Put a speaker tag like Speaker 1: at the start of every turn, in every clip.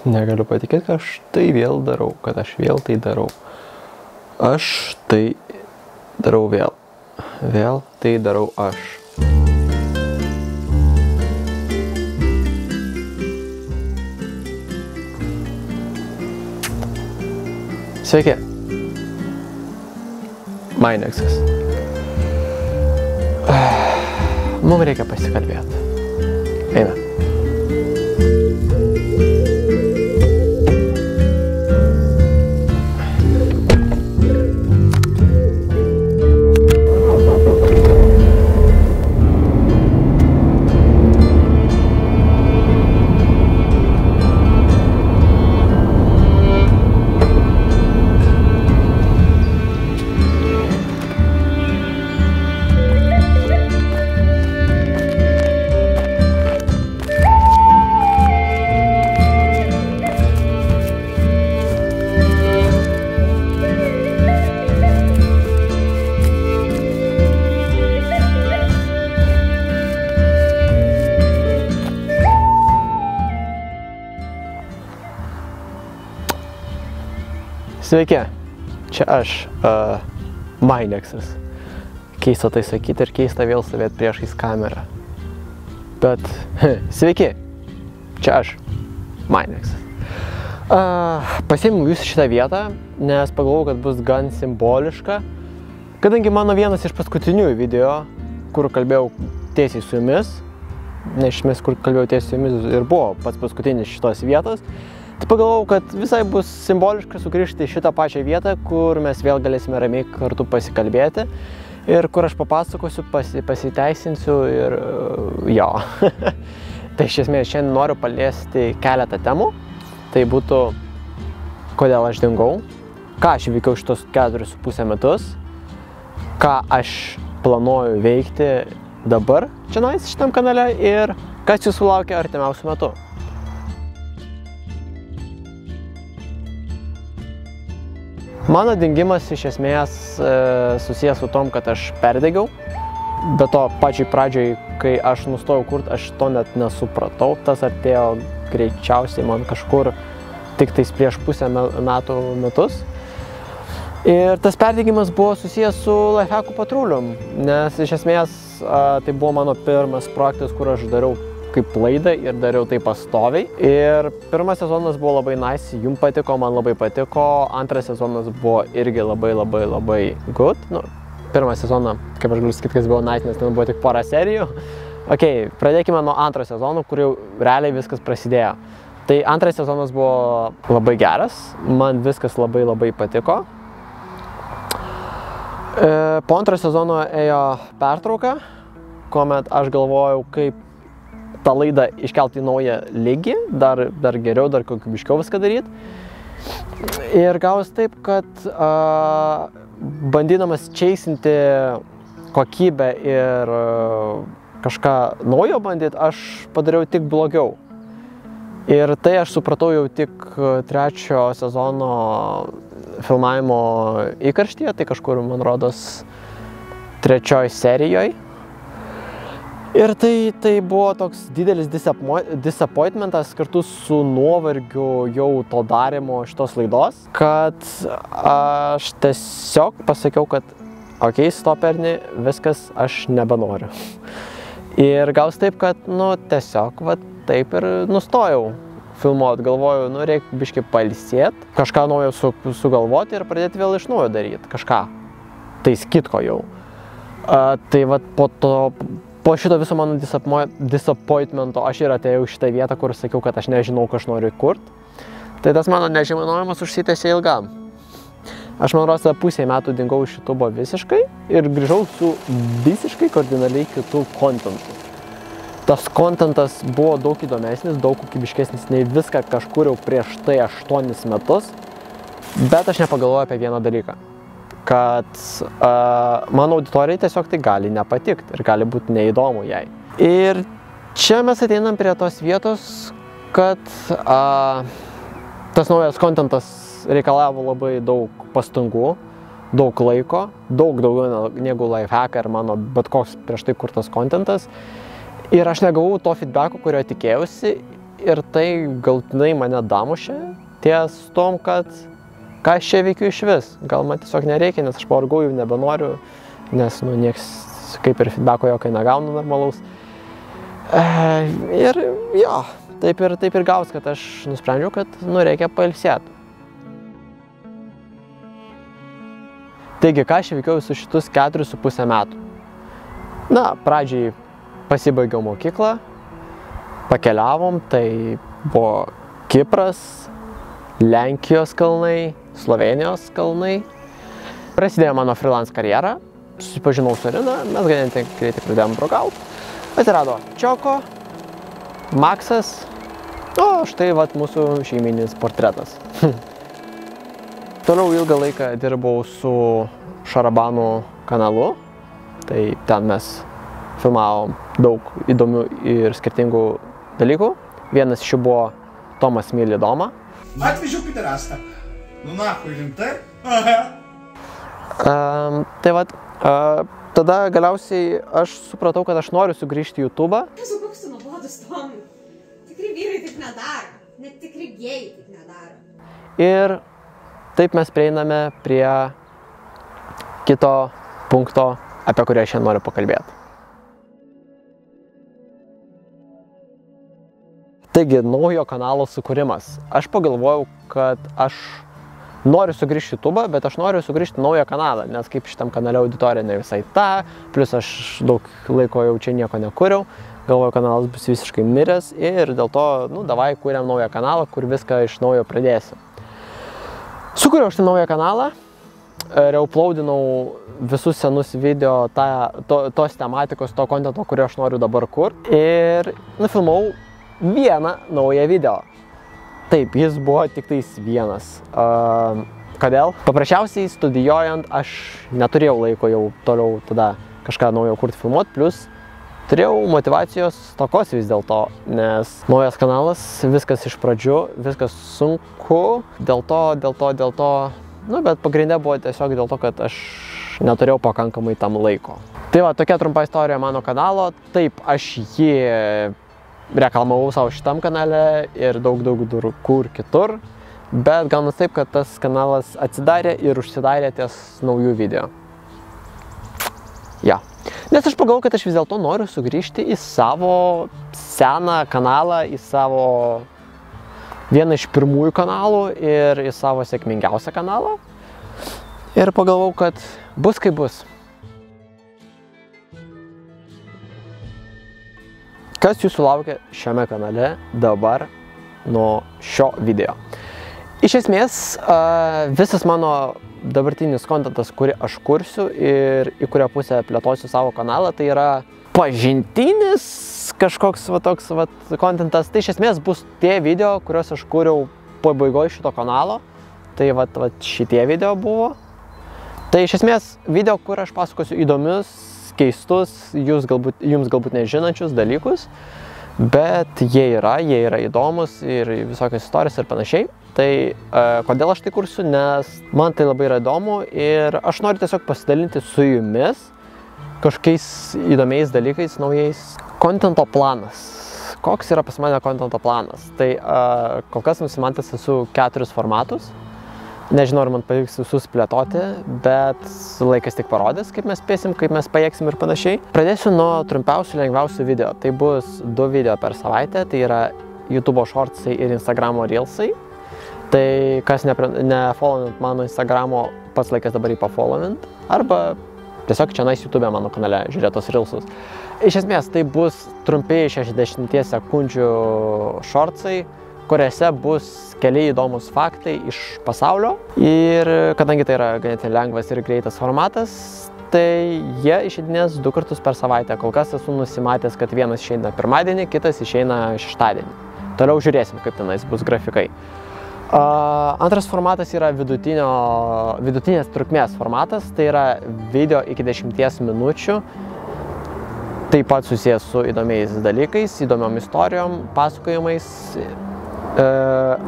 Speaker 1: Negaliu patikėti, kad aš tai vėl darau, kad aš vėl tai darau. Aš tai darau vėl. Vėl tai darau aš. Sveiki. Mainexas. Mums reikia pasikalbėti. Eina. Sveiki, čia aš, Mainexas. Keista tai sakyti ir keista vėl stovėti priešais kamerą. Bet, sveiki, čia aš, Mainexas. Pasiėmiau jūs šitą vietą, nes pagalvojau, kad bus gan simboliška. Kadangi mano vienas iš paskutinių video, kur kalbėjau tiesiai su jumis, kur kalbėjau tiesiai su jumis ir buvo pats paskutinis šitos vietos, tai pagalvojau, kad visai bus simboliška sugrįžti į šitą pačią vietą, kur mes vėl galėsime ramiai kartu pasikalbėti ir kur aš papasakosiu, pasiteisinsiu ir jo. Tai iš esmės šiandien noriu paliesti keletą temų. Tai būtų, kodėl aš dingau, ką aš veikiau šitos 4,5 metus, ką aš planuoju veikti dabar čionais šitam kanale ir kas jūsų laukia artimiausiu metu. Mano dingimas iš esmės susijęs su tom, kad aš perdegiau. Be to, pačiai pradžioj, kai aš nustojau kurt, aš to net nesupratau. Tas atėjo greičiausiai man kažkur tik tais prieš pusę metus. Ir tas perdegimas buvo susijęs su Lifehackų patrulium, nes iš esmės tai buvo mano pirmas projektas, kur aš dariau kaip laidą ir dariau tai pastoviai. Ir pirmas sezonas buvo labai nice, jums patiko, man labai patiko. Antras sezonas buvo irgi labai good. Nu, pirmą sezoną, kaip aš galiu sakyti, kas buvo nice, nes ten buvo tik porą serijų. Ok, pradėkime nuo antro sezono, kur jau realiai viskas prasidėjo. Tai antras sezonas buvo labai geras, man viskas labai patiko. Po antro sezono ėjo pertrauka, kuomet aš galvojau, kaip tą laidą iškelti į naują lygį, dar geriau, dar kokybiškiau viską daryti. Ir gavosi taip, kad bandydamas cheisinti kokybę ir kažką naujo bandyti, aš padariau tik blogiau. Ir tai aš supratau jau tik trečio sezono filmavimo įkarštyje, tai kažkur, man rodos, trečioj serijoje. Ir tai buvo toks didelis disappointmentas kartu su nuovargiu jau to darimo šitos laidos, kad aš tiesiog pasakiau, kad ok, stoperni, viskas, aš nebenoriu. Ir gaus taip, kad, tiesiog, taip ir nustojau filmuoti, galvoju, reikia biškį pailsėti, kažką naujo sugalvoti ir pradėti vėl iš naujo daryti, kažką, tai kitko jau. Tai po šito viso mano disappointmento aš ir atėjau šitą vietą, kur sakiau, kad aš nežinau, ką aš noriu kurti. Tai tas mano nežinojimas užsitęsė ilgam. Aš, man rodos, pusę metų dingau iš YouTube'o visiškai ir grįžau su visiškai kardinaliai kitų kontentų. Tas kontentas buvo daug įdomesnis, daug kokybiškesnis nei viską kažkur jau prieš tai 8 metus, bet aš nepagalvojau apie vieną dalyką. Kad mano auditorijai tiesiog tai gali nepatikti ir gali būti neįdomu jai. Ir čia mes ateinam prie tos vietos, kad tas naujas kontentas reikalavo labai daug pastangų, daug laiko, daug daugiau negu Lifehack ar mano bet koks prieš tai kurtas kontentas. Ir aš negavau to feedbacko, kurio tikėjausi ir tai galutinai mane damušė ties tom, kad ką aš čia veikiu iš vis. Gal man tiesiog nereikia, nes aš pavargau, jau nebenoriu, nes nieks kaip ir feedbacko jokio negaunu normalaus. Ir jo, taip ir gaus, kad aš nusprendžiau, kad reikia pailsėti. Taigi, ką aš veikiau visus šitus 4,5 metų? Na, pradžiai pasibaigiau mokyklą, pakeliavom, tai buvo Kipras, Lenkijos kalnai, Slovenijos kalnai. Prasidėjo mano freelance karjera, susipažinau su Arina, mes ganėtinai greitai pradėjom draugauti. Atsirado Čioko, Maksas, o štai vat mūsų šeiminis portretas. Toliau ilgą laiką dirbau su Šarabanų kanalu, tai ten mes filmavom daug įdomių ir skirtingų dalykų. Vienas iš jų buvo Tomas myli Domą.
Speaker 2: Atvežiau piderastą. Nu nahui, rimtai?
Speaker 1: Tai vat, tada galiausiai aš supratau, kad aš noriu sugrįžti į YouTube.
Speaker 3: Esu koks tu nuobodus, Tomai. Tikri vyrai taip nedaro. Net tikri gėjai taip nedaro.
Speaker 1: Ir taip mes prieiname prie kito punkto, apie kurį aš šiandien noriu pakalbėti. Taigi, naujo kanalo sukūrimas. Aš pagalvojau, kad aš noriu sugrįžti į YouTube, bet aš noriu sugrįžti į naują kanalą, nes kaip šitam kanale auditorija ne visai ta, plus aš daug laiko jau čia nieko nekūriau, galvoju, kanalas bus visiškai miręs ir dėl to, davai, kūrėm naują kanalą, kur viską iš naujo pradėsim. Sukūriau šitą naują kanalą, reuploadinau visus senus video tos tematikos, to kontento, kurio aš noriu dabar kurti ir nufilmau vieną naują video. Taip, jis buvo tik tais vienas. Kodėl? Paprasčiausiai studijuojant aš neturėjau laiko jau toliau tada kažką naujo kurti filmuoti, plus turėjau motyvacijos stokos vis dėlto, nes naujas kanalas, viskas iš pradžių, viskas sunku, dėl to, bet pagrindė buvo tiesiog dėl to, kad aš neturėjau pakankamai tam laiko. Tai va, tokia trumpa istorija mano kanalo, taip, aš jį reklamavau savo šitam kanale ir daug kur kitur, bet gaunas taip, kad tas kanalas atsidarė ir užsidarė ties naujų video. Ja. Nes aš pagalvojau, kad aš vis dėlto noriu sugrįžti į savo seną kanalą, į savo vieną iš pirmųjų kanalų ir į savo sėkmingiausią kanalą. Ir pagalvojau, kad bus kaip bus. Kas jūsų laukia šiame kanale dabar nuo šio video? Iš esmės, visas mano dabartinis kontentas, kurį aš kursiu ir į kurią pusę plėtosiu savo kanalą, tai yra pažintinis kažkoks toks kontentas. Tai iš esmės bus tie video, kuriuos aš kūriau pabaigoje šito kanalo. Tai šitie video buvo. Tai iš esmės video, kur aš pasakosiu įdomius, keistus, jums galbūt nežinančius dalykus, bet jie yra įdomus ir visokios istorijos ir panašiai. Tai kodėl aš tai kursiu, nes man tai labai yra įdomu ir aš noriu tiesiog pasidalinti su jumis kažkokiais įdomiais dalykais, naujais. Kontento planas. Koks yra pas mane kontento planas? Tai kol kas nusimatęs esu 4 formatus. Nežinau, ar man pavyks visus plėtoti, bet laikas tik parodys, kaip mes spėsim, kaip mes pajėgsim ir panašiai. Pradėsiu nuo trumpiausių, lengviausių video. Tai bus 2 video per savaitę, tai yra YouTube Shortsai ir Instagramo Reelsai. Tai kas nefollowint mano Instagramo, pats laikas dabar jį pafollowint, arba tiesiog čia YouTube mano kanale žiūrėti tos Reelsus. Iš esmės, tai bus trumpi 60 sekundžių Shortsai, kuriuose bus keli įdomus faktai iš pasaulio. Ir kadangi tai yra ganėtinai lengvas ir greitas formatas, tai jie išeidinės 2 kartus per savaitę. Kol kas esu nusimatęs, kad vienas išeina pirmadienį, kitas išeina šeštadienį. Toliau žiūrėsim, kaip tenais bus grafikai. Antras formatas yra vidutinės trukmės formatas, tai yra video iki 10 minučių. Taip pat susijęs su įdomiais dalykais, įdomiom istorijom, pasakojimais.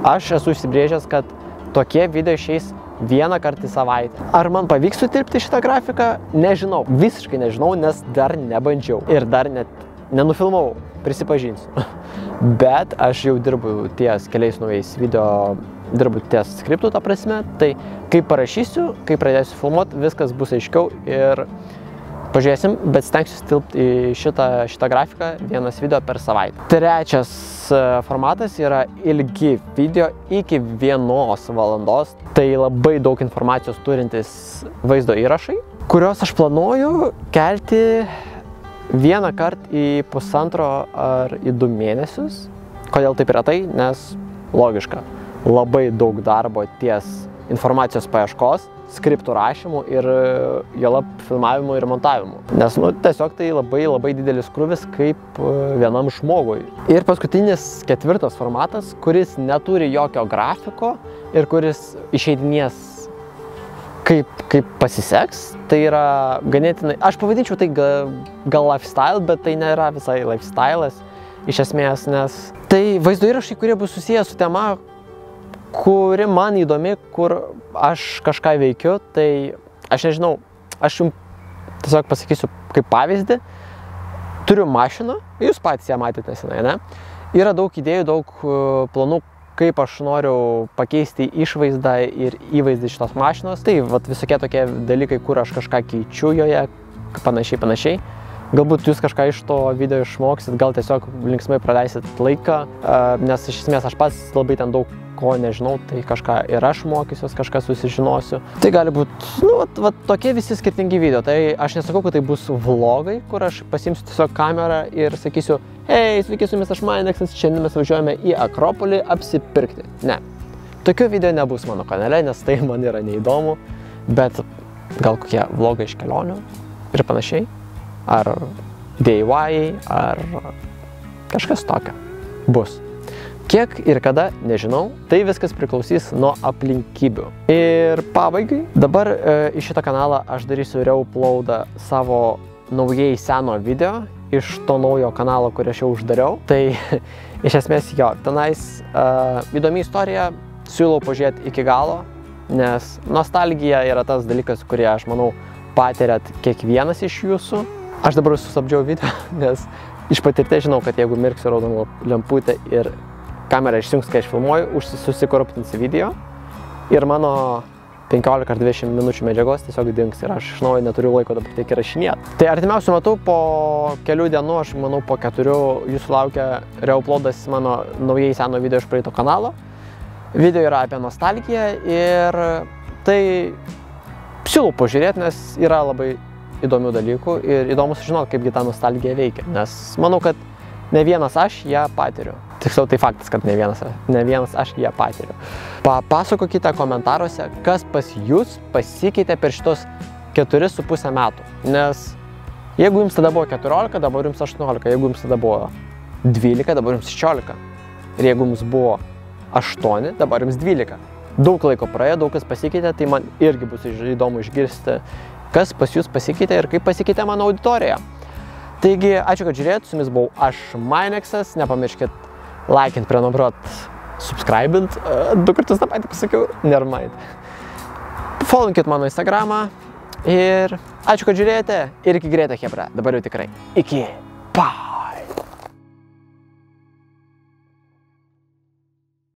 Speaker 1: Aš esu užsibrėžęs, kad tokie video išeis 1 kartą į savaitę. Ar man pavyks sutilpti šitą grafiką? Nežinau, visiškai nežinau, nes dar nebandžiau ir dar net nenufilmavau, prisipažinsiu. bet aš jau dirbu ties keliais naujais video, dirbu ties skriptų, ta prasme, tai kai parašysiu, kai pradėsiu filmuoti, viskas bus aiškiau ir pažiūrėsim, bet stengsiu tilpti į šitą grafiką vienas video per savaitę. Trečias formatas yra ilgi video iki 1 valandos, tai labai daug informacijos turintis vaizdo įrašai, kuriuos aš planuoju kelti vieną kartą į 1,5 ar į 2 mėnesius. Kodėl taip retai? Nes logiška, labai daug darbo ties informacijos paieškos, skriptų rašymų ir juolab filmavimų ir montavimų. Nes tiesiog tai labai didelis krūvis kaip vienam žmogui. Ir paskutinis 4 formatas, kuris neturi jokio grafiko ir kuris išeidinės kaip pasiseks, tai yra ganėtinai, aš pavadinčiau tai gal lifestyle, bet tai nėra visai lifestyle'as iš esmės, nes tai vaizdo įrašai, kurie bus susiję su tema, kuri man įdomi, kur aš kažką veikiu, tai aš nežinau, aš jums tiesiog pasakysiu kaip pavyzdį, turiu mašiną, jūs patys ją matėte nesenai, ne? Yra daug idėjų, daug planų, kaip aš noriu pakeisti išvaizdą ir įvaizdį šitos mašinos. Tai visokie tokie dalykai, kur aš kažką keičiu joje, panašiai. Galbūt jūs kažką iš to video išmoksit, gal tiesiog linksmai praleisit laiką, nes iš esmės aš pats labai ten daug ko nežinau, tai kažką ir aš mokysiuos, kažką susižinosiu. Tai gali būti, tokie visi skirtingi video. Tai aš nesakau, kad tai bus vlogai, kur aš pasiimsiu tiesiog kamerą ir sakysiu, hei, sveiki, su jumis aš Minexas, šiandien mes važiuojame į Akropolį apsipirkti. Ne. Tokių video nebus mano kanale, nes tai man yra neįdomu, bet gal kokie vlogai iš kelionių ir panašiai. Ar DIY, ar kažkas tokio bus. Kiek ir kada, nežinau, tai viskas priklausys nuo aplinkybių. Ir pabaigai, dabar į šitą kanalą aš darysiu reuploadą savo naujai seno video iš to naujo kanalo, kurį aš jau uždariau. Tai iš esmės jo, tenais įdomi istorija, siūlau pažiūrėti iki galo, nes nostalgija yra tas dalykas, kurį aš manau patiriat kiekvienas iš jūsų. Aš dabar sustabdžiau video, nes iš patirties žinau, kad jeigu mirksiu raudoną lemputę ir kamera išsijungs, kai aš filmuoju, susikoruptinsi video ir mano 15 ar 20 minučių medžiagos tiesiog dings ir aš iš naujo neturiu laiko dabar tiek įrašinėti. Tai artimiausiu metu po kelių dienų, aš manau po 4, jūsų laukia reuploadas mano naujai seno video iš praeito kanalo. Video yra apie nostalgiją ir tai siūlau pažiūrėti, nes yra labai įdomių dalykų ir įdomu sužinoti, kaipgi ta nostalgija veikia, nes manau, kad ne vienas aš ją patiriu. Tiksliau, tai faktas, kad ne vienas aš ją patiriu. Papasakokite komentaruose, kas pas jūs pasikeitė per šitos 4,5 metų. Nes jeigu jums tada buvo 14, dabar jums 18, jeigu jums tada buvo 12, dabar jums 16. Ir jeigu jums buvo 8, dabar jums 12. Daug laiko praėjo, daug kas pasikeitė, tai man irgi bus įdomu išgirsti, kas pas jūs pasikeitė ir kaip pasikeitė mano auditorija. Taigi, ačiū, kad žiūrėjot, su jumis buvau aš Minexas, nepamirškit laikint, prenumeruot, subscribint, 2 kartus tą patį pasakiau, nevermind. Followinkit mano Instagramą ir ačiū, kad žiūrėjote ir iki greito, chebra, dabar jau tikrai. Iki, pau!